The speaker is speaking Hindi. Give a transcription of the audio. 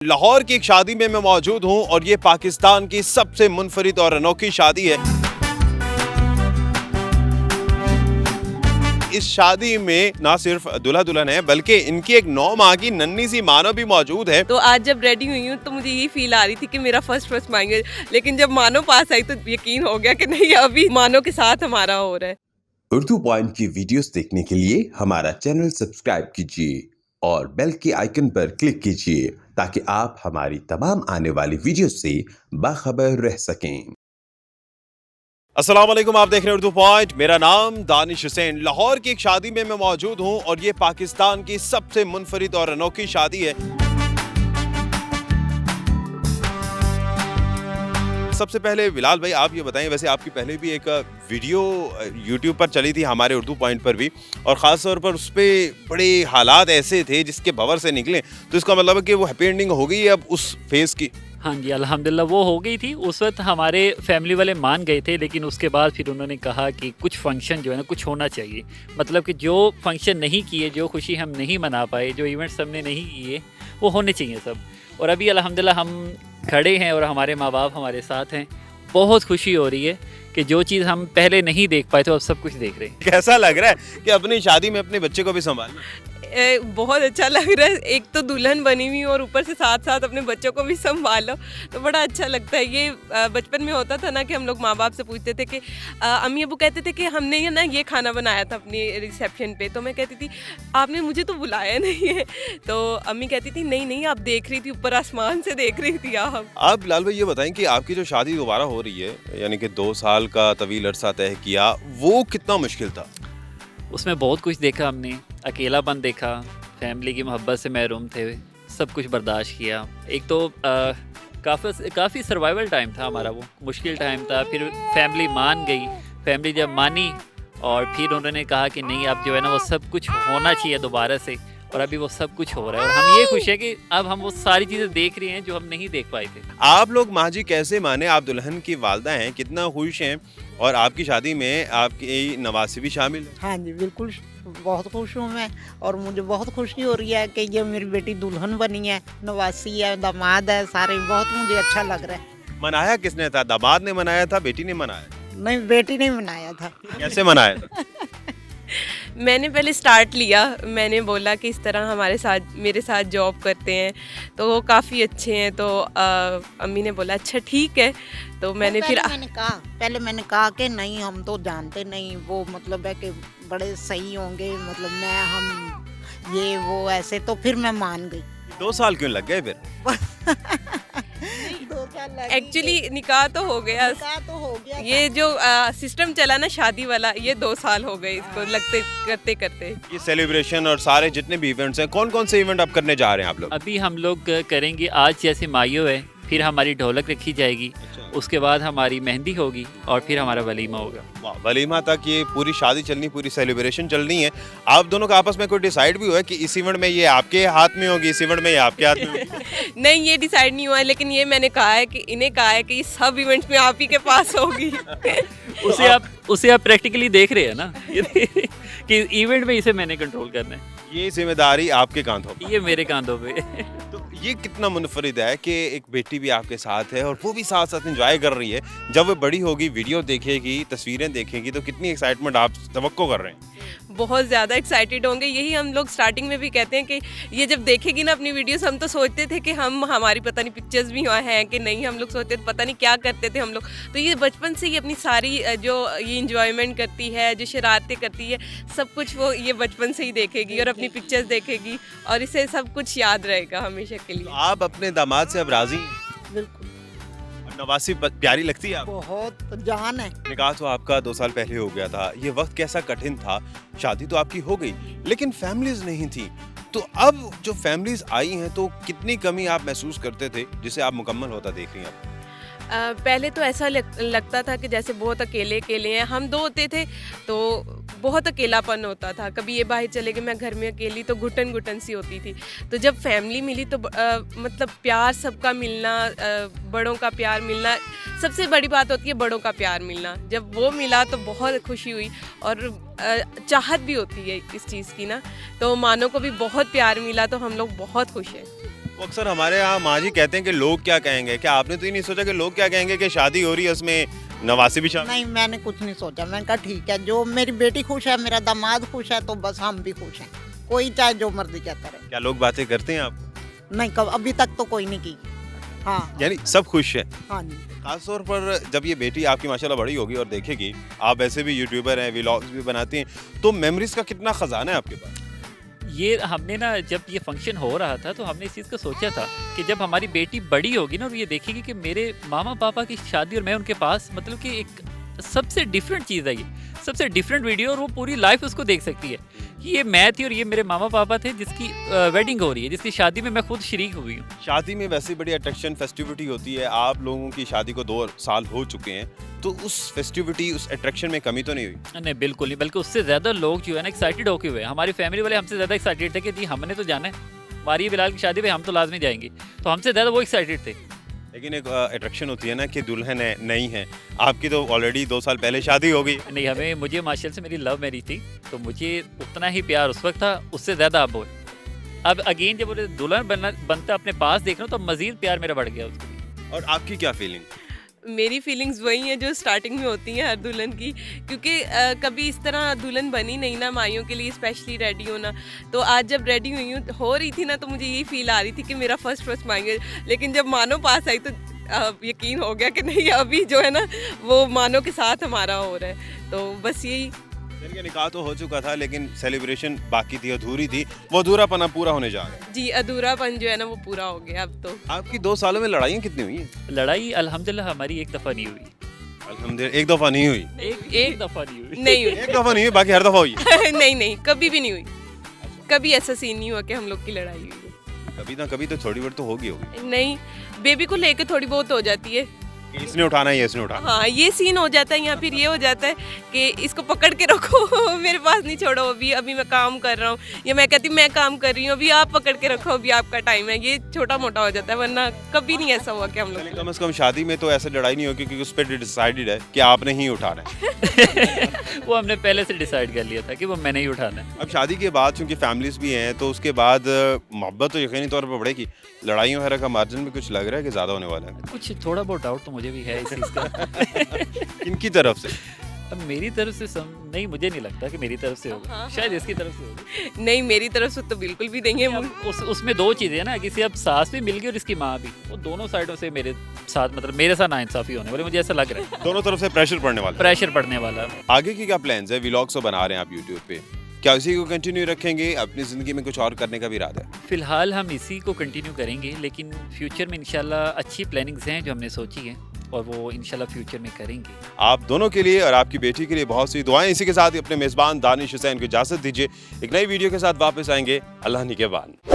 लाहौर की एक शादी में मैं मौजूद हूं और ये पाकिस्तान की सबसे मुनफरिद और अनोखी शादी है। इस शादी में ना सिर्फ दूल्हा दुल्हन है बल्कि इनकी एक 9 माह की नन्ही सी मानो भी मौजूद है। तो आज जब रेडी हुई हूँ तो मुझे यही फील आ रही थी कि मेरा फर्स्ट मांगे, लेकिन जब मानो पास आई तो यकीन हो गया कि नहीं, अभी मानो के साथ हमारा हो रहा है। उर्दू पॉइंट की वीडियोस देखने के लिए हमारा चैनल सब्सक्राइब कीजिए और बेल के आइकन पर क्लिक कीजिए ताकि आप हमारी तमाम आने वाली वीडियोस से बाखबर रह सकें। अस्सलाम वालेकुम, आप देख रहे हैं उर्दू पॉइंट। मेरा नाम दानिश हुसैन। लाहौर की एक शादी में मैं मौजूद हूं और ये पाकिस्तान की सबसे मुनफरिद और अनोखी शादी है। सबसे पहले बिलाल भाई आप ये बताएं, वैसे आपकी पहले भी एक वीडियो यूट्यूब पर चली थी हमारे उर्दू पॉइंट पर भी, और ख़ास तौर पर उस पर बड़े हालात ऐसे थे जिसके भंवर से निकले, तो इसका मतलब है कि वो हैप्पी एंडिंग हो गई है अब उस फेज़ की। हाँ जी, अल्हम्दुलिल्लाह वो हो गई थी। उस वक्त हमारे फैमिली वाले मान गए थे, लेकिन उसके बाद फिर उन्होंने कहा कि कुछ फंक्शन जो है ना कुछ होना चाहिए। मतलब कि जो फंक्शन नहीं किए, जो खुशी हम नहीं मना पाए, जो इवेंट्स हमने नहीं किए, वो होने चाहिए सब। और अभी अल्हम्दुलिल्लाह हम खड़े हैं और हमारे माँ बाप हमारे साथ हैं। बहुत खुशी हो रही है कि जो चीज़ हम पहले नहीं देख पाए थे अब सब कुछ देख रहे हैं। कैसा लग रहा है कि अपनी शादी में अपने बच्चे को भी संभालना? बहुत अच्छा लग रहा है। एक तो दुल्हन बनी हुई और ऊपर से साथ साथ अपने बच्चों को भी संभालो, तो बड़ा अच्छा लगता है। ये बचपन में होता था ना कि हम लोग माँ बाप से पूछते थे कि अम्मी अबू कहते थे कि हमने ये ना ये खाना बनाया था अपनी रिसेप्शन पे, तो मैं कहती थी आपने मुझे तो बुलाया नहीं है, तो अम्मी कहती थी नहीं नहीं आप देख रही थी, ऊपर आसमान से देख रही थी आप बिलाल भाई ये बताएं कि आपकी जो शादी दोबारा हो रही है, यानी कि 2 साल का तवील अरसा तय किया, वो कितना मुश्किल था? उसमें बहुत कुछ देखा हमने, अकेलापन देखा, फैमिली की मोहब्बत से महरूम थे, सब कुछ बर्दाश्त किया। एक तो काफ़ी सर्वाइवल टाइम था हमारा, वो मुश्किल टाइम था। फिर फैमिली मान गई, फैमिली जब मानी और फिर उन्होंने कहा कि नहीं अब जो है ना वो सब कुछ होना चाहिए दोबारा से, और अभी वो सब कुछ हो रहा है। और हम ये खुश हैं कि अब हम वो सारी चीज़ें देख रहे हैं जो हम नहीं देख पाए थे। आप लोग माँ जी कैसे माने, आप दुल्हन की वालदा हैं, कितना खुश हैं, और आपकी शादी में आपकी नवासी भी शामिल है? हाँ जी बिल्कुल, बहुत खुश हूँ मैं, और मुझे बहुत खुशी हो रही है कि ये मेरी बेटी दुल्हन बनी है, नवासी है, दामाद है, सारे बहुत मुझे अच्छा लग रहा है। मनाया किसने था? दामाद ने मनाया था, बेटी ने मनाया? नहीं, बेटी ने मनाया था। कैसे मनाया था? मैंने पहले स्टार्ट लिया, मैंने बोला कि इस तरह हमारे साथ मेरे साथ जॉब करते हैं तो वो काफ़ी अच्छे हैं, तो अम्मी ने बोला अच्छा ठीक है, तो मैंने पहले मैंने कहा कि नहीं हम तो जानते नहीं, वो मतलब है कि बड़े सही होंगे, मतलब मैं हम ये वो ऐसे, तो फिर मैं मान गई। 2 साल क्यों लग गए फिर? एक्चुअली निकाह तो हो गया, ये जो सिस्टम चला ना शादी वाला, ये 2 साल हो गए इसको लगते करते करते। ये सेलिब्रेशन और सारे जितने भी इवेंट्स हैं, कौन कौन से इवेंट आप करने जा रहे हैं आप लोग? अभी हम लोग करेंगे आज जैसे मायो है, फिर हमारी ढोलक रखी जाएगी, उसके बाद हमारी मेहंदी होगी और फिर हमारा वलीमा होगा। वाह, वलीमा तक ये पूरी शादी चलनी, पूरी सेलिब्रेशन चलनी है। आप दोनों का आपस में कोई डिसाइड भी हुआ है कि इस इवेंट में ये आपके हाथ में होगी, इस इवेंट में ये आपके हाथ में होगी? नहीं, ये डिसाइड नहीं हुआ है, लेकिन ये मैंने कहा है कि इन्हें कहा है कि सब इवेंट्स में आप ही के पास होगी। उसे आप प्रैक्टिकली देख रहे हैं ना कि इवेंट में इसे मैंने कंट्रोल करना है। ये जिम्मेदारी आपके कांधों पे, ये मेरे कांधों पे। तो ये कितना मुनफरिद है कि एक बेटी भी आपके साथ है और वो भी साथ साथ एंजॉय कर रही है। जब वो बड़ी होगी, वीडियो देखेगी, तस्वीरें देखेगी, तो कितनी एक्साइटमेंट आप तवक्को कर रहे हैं? बहुत ज़्यादा एक्साइटेड होंगे। यही हम लोग स्टार्टिंग में भी कहते हैं कि ये जब देखेगी ना अपनी वीडियोस, हम तो सोचते थे कि हमारी पता नहीं पिक्चर्स भी वहाँ हैं कि नहीं, हम लोग सोचते थे पता नहीं क्या करते थे हम लोग। तो ये बचपन से ही अपनी सारी जो ये इंजॉयमेंट करती है, जो शरारतें करती है, सब कुछ वो ये बचपन से ही देखेगी और अपनी पिक्चर्स देखेगी, और इसे सब कुछ याद रहेगा हमेशा के लिए। तो आप अपने दामाद से अब राजी हैं? बिल्कुल, नवासी प्यारी लगती है आपको? बहुत जान है। निकाह तो आपका 2 साल पहले हो गया था, ये वक्त कैसा कठिन था। शादी तो आपकी हो गई लेकिन फैमिलीज नहीं थी, तो अब जो फैमिलीज आई हैं तो कितनी कमी आप महसूस करते थे जिसे आप मुकम्मल होता देख रही हैं? पहले तो ऐसा लगता था कि जैसे बहुत अकेले अकेले हैं। हम 2 होते थे तो बहुत अकेलापन होता था। कभी ये बाहर चले गए, मैं घर में अकेली, तो घुटन घुटन सी होती थी। तो जब फैमिली मिली तो मतलब प्यार सबका मिलना, बड़ों का प्यार मिलना, सबसे बड़ी बात होती है बड़ों का प्यार मिलना। जब वो मिला तो बहुत खुशी हुई और चाहत भी होती है इस चीज़ की ना। तो मानो को भी बहुत प्यार मिला, तो हम लोग बहुत खुश हैं। वो अक्सर हमारे यहाँ माँ जी कहते हैं कि लोग क्या कहेंगे, क्या आपने तो ये नहीं सोचा कि लोग क्या कहेंगे कि शादी हो रही है उसमें नवासी भी शामिल? नहीं, मैंने कुछ नहीं सोचा। मैंने कहा ठीक है, जो मेरी बेटी खुश है, मेरा दामाद खुश है, तो बस हम भी खुश हैं। कोई चाहे जो मर्जी कहता रहे। क्या लोग बातें करते हैं आपको? नहीं, कब अभी तक तो कोई नहीं की। हाँ यानी सब खुश है। हाँ जी। खासतौर पर जब ये बेटी आपकी माशाल्लाह बड़ी होगी और देखेगी, आप वैसे भी यूट्यूबर हैं, व्लॉग्स भी बनाती हैं, तो मेमोरीज का कितना खजाना है आपके पास? ये हमने ना जब ये फंक्शन हो रहा था तो हमने इस चीज़ को सोचा था कि जब हमारी बेटी बड़ी होगी ना और ये देखेगी कि मेरे मामा पापा की शादी और मैं उनके पास, मतलब कि एक सबसे डिफरेंट चीज़ है, ये सबसे डिफरेंट वीडियो, और वो पूरी लाइफ उसको देख सकती है कि ये मैं थी और ये मेरे मामा पापा थे जिसकी वेडिंग हो रही है, जिसकी शादी में मैं खुद शरीक हुई हूँ। शादी में वैसे बड़ी अट्रैक्शन फेस्टिविटी होती है, आप लोगों की शादी को 2 साल हो चुके हैं, तो उस फेस्टिविटी उस अट्रैक्शन में कमी तो नहीं हुई? नहीं, बिल्कुल नहीं, बल्कि उससे ज़्यादा लोग जो है ना एक्साइटेड होके हुए हैं। हमारी फैमिली वाले हमसे ज़्यादा एक्साइटेड थे कि जी हमने तो जाना है, हमारी बिलाल की शादी पे हम तो लाजमी जाएंगे, तो हमसे ज़्यादा वो एक्साइटेड थे। लेकिन एक अट्रैक्शन होती है ना कि दुल्हन है नहीं है, आपकी तो ऑलरेडी 2 साल पहले शादी हो गई। नहीं, मुझे माशाल्लाह से मेरी लव मैरिज थी, तो मुझे उतना ही प्यार उस वक्त था, उससे ज़्यादा अब हो। अब अगेन जब वो दुल्हन बनता अपने पास देख रहा हूँ तो मज़ीद प्यार मेरा बढ़ गया उसको। और आपकी क्या फीलिंग? मेरी फीलिंग्स वही हैं जो स्टार्टिंग में होती हैं हर दुल्हन की, क्योंकि कभी इस तरह दुल्हन बनी नहीं ना माइयों के लिए स्पेशली रेडी होना। तो आज जब रेडी हुई हूँ हो रही थी ना, तो मुझे यही फील आ रही थी कि मेरा फर्स्ट माइयो, लेकिन जब मानो पास आई तो यकीन हो गया कि नहीं अभी जो है ना वो मानो के साथ हमारा हो रहा है। तो बस यही। इनका निकाह तो हो चुका था लेकिन सेलिब्रेशन बाकी थी, अधूरी थी, वो अधूरापन पूरा होने जा रहा है। जी, अधूरापन जो है ना वो पूरा हो गया अब तो। आपकी 2 सालों में लड़ाइयाँ कितनी हुई हैं? लड़ाई अल्हम्दुलिल्लाह हमारी एक दफ़ा नहीं हुई। अल्हम्दुलिल्लाह एक दफ़ा नहीं हुई? एक दफ़ा नहीं हुई। नहीं हुई। एक दफ़ा नहीं हुई, बाकी हर दफ़ा हुई? नहीं, कभी भी नहीं हुई। कभी ऐसा सीन नहीं हुआ कि हम लोग की लड़ाई हुई हो। कभी ना कभी तो थोड़ी बहुत तो होगी। नहीं, बेबी को लेके थोड़ी बहुत हो जाती है। कि इसने उठाना है, ये इसने उठाना। हाँ, ये सीन हो जाता है, या फिर ये हो जाता है कि इसको पकड़ के रखो मेरे पास नहीं छोड़ो, अभी मैं काम कर रहा हूँ, या मैं कहती मैं काम कर रही हूँ, अभी आप पकड़ के रखो, अभी आपका टाइम है। ये छोटा मोटा हो जाता है, वरना कभी नहीं ऐसा हुआ कि हम लोग। कम से कम शादी में तो ऐसे लड़ाई नहीं होगी क्योंकि उस पर डिसाइडेड है कि आपने ही उठाना है। वो हमने पहले से डिसाइड कर लिया था कि वो मैंने ही उठाना है। अब शादी के बाद चूंकि फैमिलीज भी हैं तो उसके बाद मोहब्बत तो यकीनी तौर पर बढ़ेगी, लड़ाइयों वगैरह का मार्जिन भी कुछ लग रहा है कि ज़्यादा होने वाला है? कुछ थोड़ा बहुत डाउट तो मुझे भी है इस चीज़ का। इनकी तरफ से? अब मेरी तरफ से नहीं, मुझे नहीं लगता कि मेरी तरफ से होगा, हाँ, शायद इसकी तरफ से होगा। नहीं, मेरी तरफ से तो बिल्कुल भी नहीं है। उसमें 2 चीज़ें हैं ना, किसी अब सास भी मिल गई और इसकी माँ भी, वो दोनों साइडों से मेरे साथ, मतलब मेरे साथ नाइंसाफ़ी होने वाली, मुझे ऐसा लग रहा है। दोनों तरफ से प्रेशर पड़ने वाला है। प्रेशर पड़ने वाला। आगे की क्या प्लान्स है? व्लॉग्स तो बना रहे हैं आप यूट्यूब पे, क्या इसी को कंटिन्यू रखेंगे? अपनी ज़िंदगी में कुछ और करने का भी इरादा है? फ़िलहाल हम इसी को कंटिन्यू करेंगे, लेकिन फ्यूचर में इंशाल्लाह अच्छी प्लानिंग्स हैं जो हमने सोची हैं और वो इंशाल्लाह फ्यूचर में करेंगे। आप दोनों के लिए और आपकी बेटी के लिए बहुत सी दुआएं। इसी के साथ ही अपने मेज़बान दानिश हुसैन को इजाज़त दीजिए। एक नई वीडियो के साथ वापस आएंगे। अल्लाह निगहबान।